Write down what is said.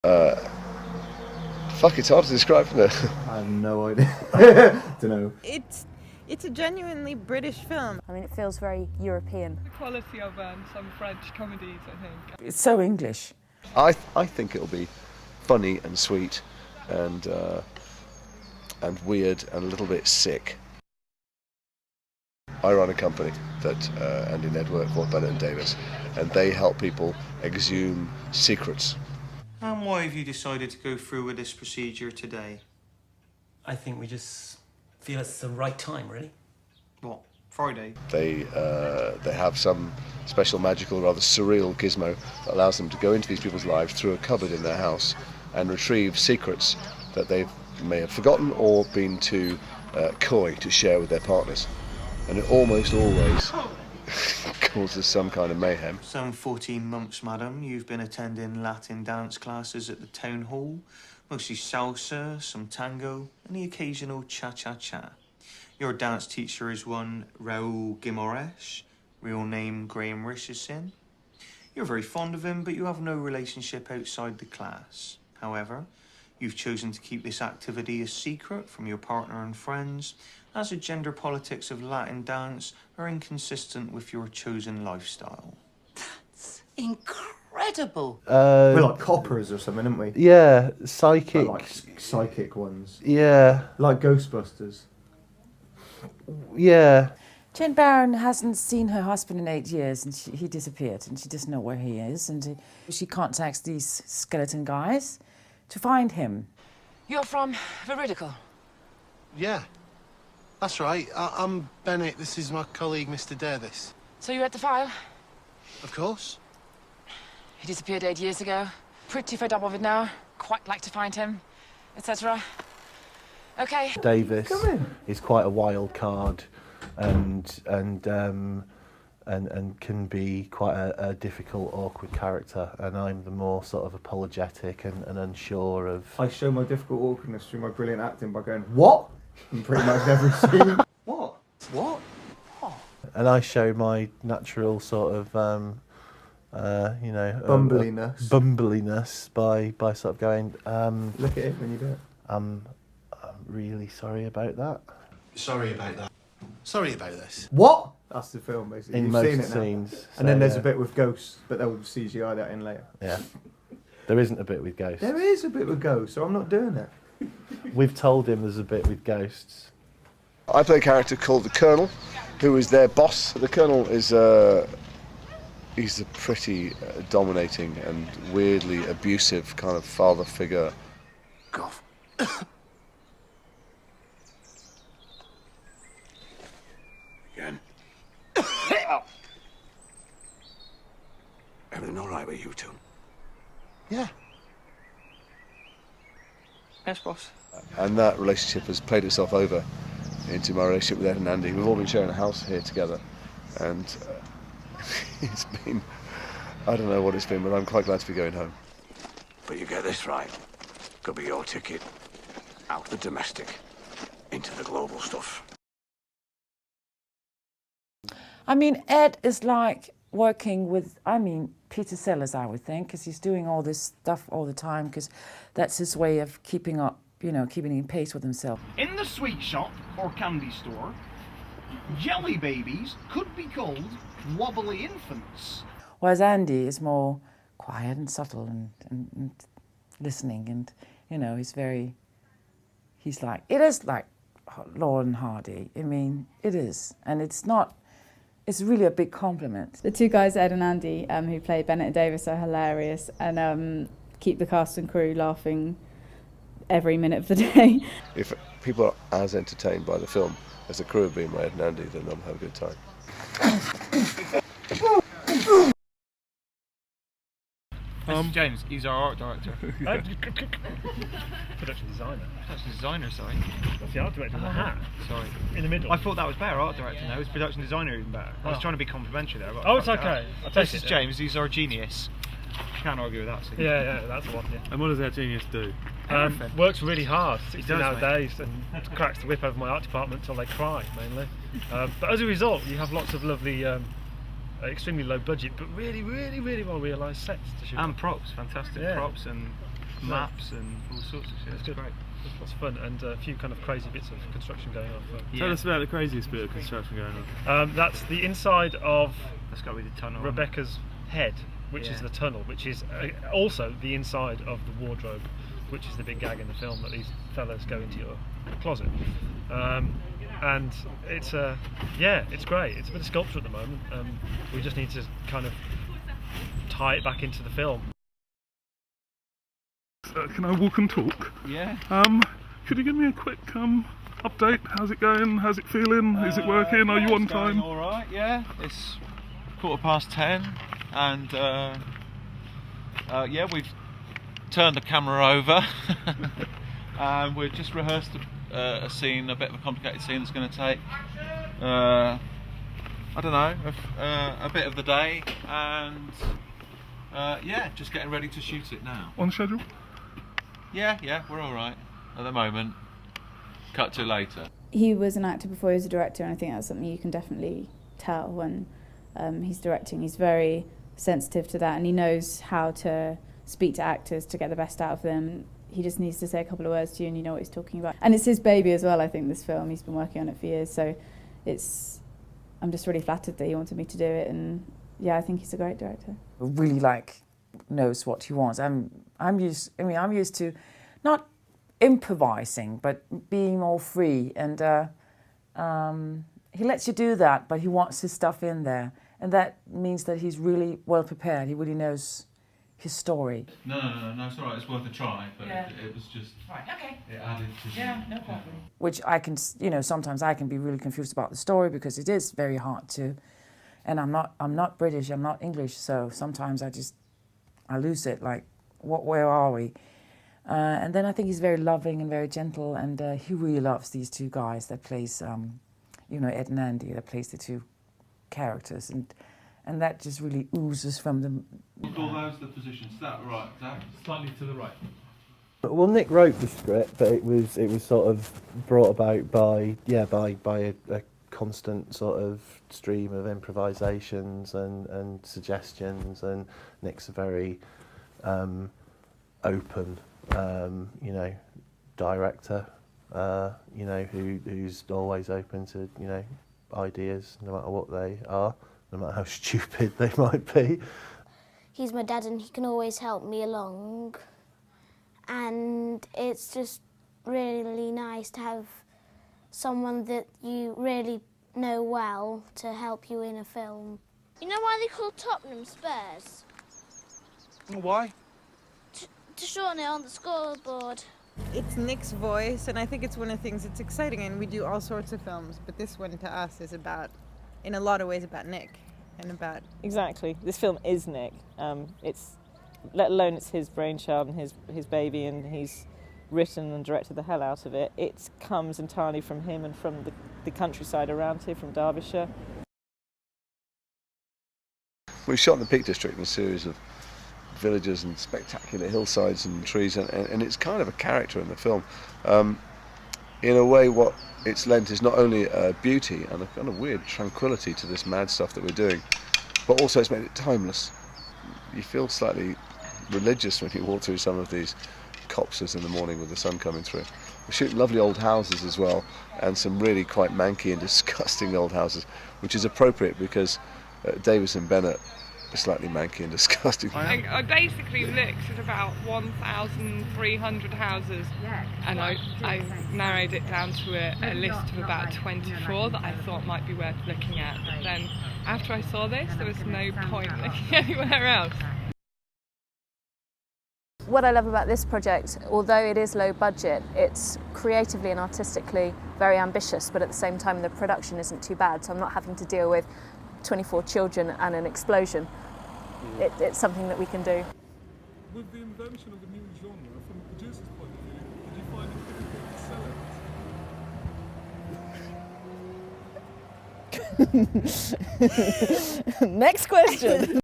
Fuck, it's hard to describe, isn't it? I have no idea. Don't know. It's a genuinely British film. I mean, it feels very European. The quality of some French comedies, I think. It's so English. I think it'll be funny and sweet and weird and a little bit sick. I run a company that Andy and Ed work for, Bennett and Davis, and they help people exhume secrets. And why have you decided to go through with this procedure today? I think we just feel it's the right time, really. What, Friday? They have some special, magical, rather surreal gizmo that allows them to go into these people's lives through a cupboard in their house and retrieve secrets that they may have forgotten or been too coy to share with their partners. And it almost always causes some kind of mayhem. Some 14 months, madam, you've been attending Latin dance classes at the town hall. Mostly salsa, some tango, and the occasional cha-cha-cha. Your dance teacher is one Raul Guimaraes, real name Graham Richardson. You're very fond of him, but you have no relationship outside the class. However, you've chosen to keep this activity a secret from your partner and friends, as the gender politics of Latin dance are inconsistent with your chosen lifestyle. That's incredible. We're like coppers or something, aren't we? Yeah, psychic. Like psychic ones. Yeah. Like Ghostbusters. Yeah. Jane Barron hasn't seen her husband in 8 years, and he disappeared, and she doesn't know where he is, and she contacts these skeleton guys to find him. You're from Veridical? Yeah, that's right. I'm Bennett. This is my colleague, Mr. Davis. So you read the file? Of course. He disappeared 8 years ago. Pretty fed up of it now. Quite like to find him, etc. Okay. Davis is quite a wild card, and can be quite a difficult, awkward character. And I'm the more sort of apologetic and unsure of. I show my difficult awkwardness through my brilliant acting by going, "What?" in pretty much every scene. What? What? Oh. And I show my natural sort of, bumbliness by sort of going. Look at it when you do it. I'm really sorry about that. Sorry about that. Sorry about this. What? That's the film, basically. In You've most seen it now. scenes. And then there's a bit with ghosts, but they'll CGI that in later. Yeah. There isn't a bit with ghosts. There is a bit with ghosts, so I'm not doing it. We've told him there's a bit with ghosts. I play a character called the Colonel, who is their boss. The Colonel is he's a pretty dominating and weirdly abusive kind of father figure. Cough. Again. Everything all right with you two? Yeah. Yes, boss. And that relationship has played itself over into my relationship with Ed and Andy. We've all been sharing a house here together, and it's been, I don't know what it's been, but I'm quite glad to be going home. But you get this right. Could be your ticket out the domestic into the global stuff. I mean, Ed is like working with, Peter Sellers, I would think, because he's doing all this stuff all the time, because that's his way of keeping up, keeping in pace with himself. In the sweet shop or candy store, jelly babies could be called wobbly infants. Whereas Andy is more quiet and subtle and listening, and, he's like, it is like Laurel and Hardy. I mean, it is. And it's really a big compliment. The two guys, Ed and Andy, who play Bennett and Davis, are hilarious and keep the cast and crew laughing every minute of the day. If people are as entertained by the film as the crew have been by Ed and Andy, then they'll have a good time. Mr. James, he's our art director. Production designer. Production designer, sorry. That's the art director in the hat. Sorry. In the middle. I thought that was better, art director. No, it's production designer even better. I was trying to be complimentary there. Oh, it's okay. This is James, he's our genius. Can't argue with that. So yeah, that's the one. Yeah. And what does our genius do? Works really hard, 16 hour mate. days, and cracks the whip over my art department until they cry, mainly. But as a result, you have lots of lovely, extremely low budget, but really, really, really well realised sets to shoot. And props, fantastic props, and maps and all sorts of shit. It's great. It's lots of fun and a few kind of crazy bits of construction going on. Tell us about the craziest bit of construction going on. That's the inside of That's got to be the tunnel. Rebecca's head, which is the tunnel, which is also the inside of the wardrobe, which is the big gag in the film, that these fellas go into your closet. And it's it's great. It's a bit of sculpture at the moment. We just need to kind of tie it back into the film. Can I walk and talk? Yeah. Could you give me a quick update? How's it going? How's it feeling? Is it working? Are you on time? All right. Yeah. It's 10:15, and yeah, we've turned the camera over, and we've just rehearsed a scene, a bit of a complicated scene that's going to take, I don't know, a bit of the day, and yeah, just getting ready to shoot it now. On schedule? Yeah, we're all right at the moment. Cut to later. He was an actor before he was a director, and I think that's something you can definitely tell when he's directing. He's very sensitive to that, and he knows how to speak to actors to get the best out of them. He just needs to say a couple of words to you and you know what he's talking about. And it's his baby as well, I think, this film. He's been working on it for years, so I'm just really flattered that he wanted me to do it, and yeah, I think he's a great director. Really knows what he wants. I'm used to not improvising, but being more free, and he lets you do that, but he wants his stuff in there, and that means that he's really well prepared. He really knows his story. No, it's all right. It's worth a try, but it was just okay. It added to no problem. Which I can, sometimes I can be really confused about the story because it is very hard to, and I'm not British, I'm not English, so sometimes I lose it. Like, where are we? And then I think he's very loving and very gentle, and he really loves these two guys that plays, Ed and Andy, that plays the two characters, and that just really oozes from them. We'll call those the positions. Is that right, Zach? Slightly to the right. Well, Nick wrote the script, but it was sort of brought about by a constant sort of stream of improvisations and suggestions, and Nick's a very open, director, who's always open to, ideas, no matter what they are, no matter how stupid they might be. He's my dad and he can always help me along, and it's just really nice to have someone that you really know well to help you in a film. You know why they call Tottenham Spurs? Why? To shorten it on the scoreboard. It's Nick's voice, and I think it's one of the things that's exciting, and we do all sorts of films, but this one to us is about, in a lot of ways, about Nick and about... Exactly. This film is Nick. Let alone it's his brainchild and his baby, and he's written and directed the hell out of it. It comes entirely from him and from the countryside around here, from Derbyshire. We shot in the Peak District in a series of villages and spectacular hillsides and trees, and it's kind of a character in the film. In a way, what it's lent is not only beauty and a kind of weird tranquility to this mad stuff that we're doing, but also it's made it timeless. You feel slightly religious when you walk through some of these copses in the morning with the sun coming through. We shoot lovely old houses as well, and some really quite manky and disgusting old houses, which is appropriate because Davis and Bennett are slightly manky and disgusting. I basically looked at about 1,300 houses, and I narrowed it down to a list of about 24 that I thought might be worth looking at. But then after I saw this, there was no point looking anywhere else. What I love about this project, although it is low budget, it's creatively and artistically very ambitious, but at the same time the production isn't too bad, so I'm not having to deal with 24 children and an explosion. It's something that we can do. With the invention of a new genre, from the producer's point of view, did you find it difficult to sell it? Next question.